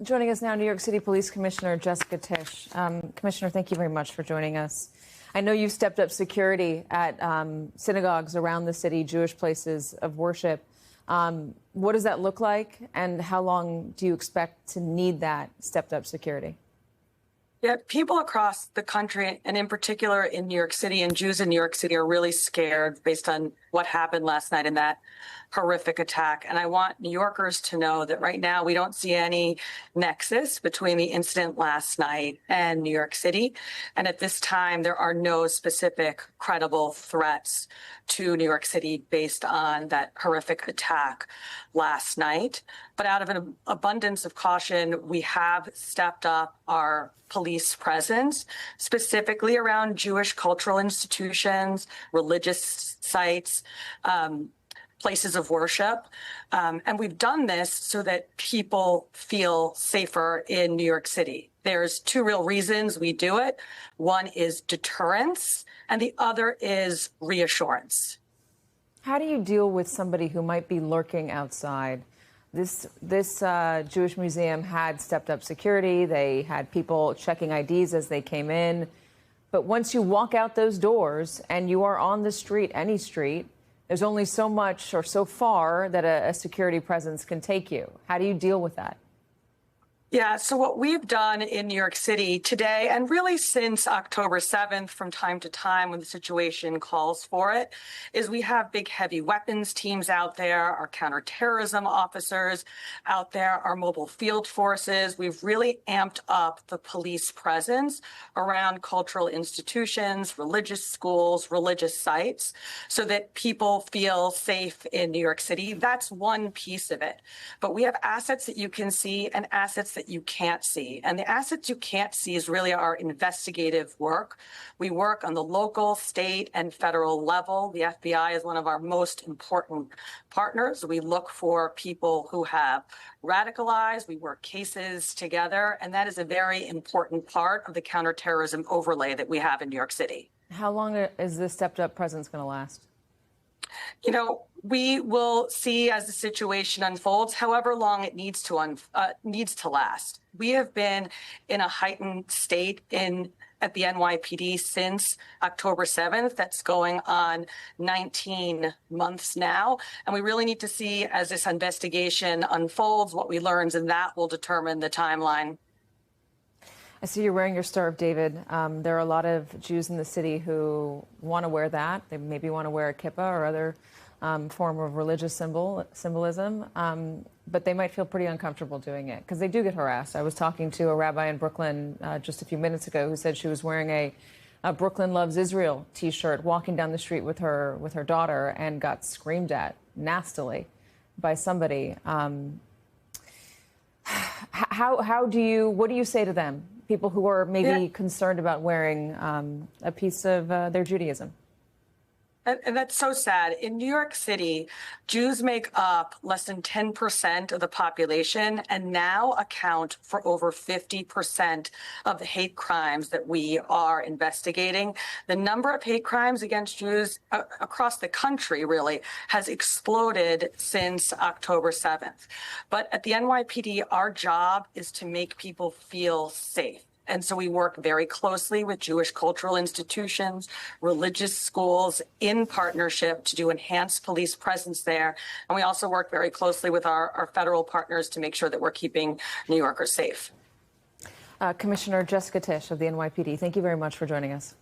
Joining us now, New York City Police Commissioner Jessica Tisch. Commissioner, thank you very much for joining us. I know you've stepped up security at synagogues around the city, Jewish places of worship. What does that look like, and how long do you expect to need that stepped up security? Yeah, people across the country, and in particular in New York City, and Jews in New York City are really scared based on what happened last night in that horrific attack. And I want New Yorkers to know that right now we don't see any nexus between the incident last night and New York City. And at this time, there are no specific credible threats to New York City based on that horrific attack last night. But out of an abundance of caution, we have stepped up our police presence, specifically around Jewish cultural institutions, religious sites, places of worship. And we've done this so that people feel safer in New York City. There's two real reasons we do it. One is deterrence, and the other is reassurance. How do you deal with somebody who might be lurking outside? This Jewish museum had stepped up security. They had people checking IDs as they came in. But once you walk out those doors and you are on the street, any street, there's only so much or so far that a security presence can take you. How do you deal with that? Yeah, so what we've done in New York City today, and really since October 7th, from time to time when the situation calls for it, is we have big heavy weapons teams out there, our counterterrorism officers out there, our mobile field forces. We've really amped up the police presence around cultural institutions, religious schools, religious sites, so that people feel safe in New York City. That's one piece of it. But we have assets that you can see and assets that you can't see. And the assets you can't see is really our investigative work. We work on the local, state, and federal level. The FBI is one of our most important partners. We look for people who have radicalized. We work cases together. And that is a very important part of the counterterrorism overlay that we have in New York City. How long is this stepped up presence going to last? You know, we will see as the situation unfolds, however long it needs to last. We have been in a heightened state at the NYPD since October 7th. That's going on 19 months now. And we really need to see as this investigation unfolds what we learn, and that will determine the timeline. I see you're wearing your Star of David. There are a lot of Jews in the city who want to wear that. They maybe want to wear a kippah or other form of religious symbolism, but they might feel pretty uncomfortable doing it because they do get harassed. I was talking to a rabbi in Brooklyn just a few minutes ago who said she was wearing a Brooklyn Loves Israel T-shirt, walking down the street with her daughter, and got screamed at nastily by somebody. What do you say to them? People who are maybe concerned about wearing a piece of their Judaism. And that's so sad. In New York City, Jews make up less than 10% of the population and now account for over 50% of the hate crimes that we are investigating. The number of hate crimes against Jews across the country really has exploded since October 7th. But at the NYPD, our job is to make people feel safe. And so we work very closely with Jewish cultural institutions, religious schools in partnership to do enhanced police presence there. And we also work very closely with our federal partners to make sure that we're keeping New Yorkers safe. Commissioner Jessica Tisch of the NYPD, thank you very much for joining us.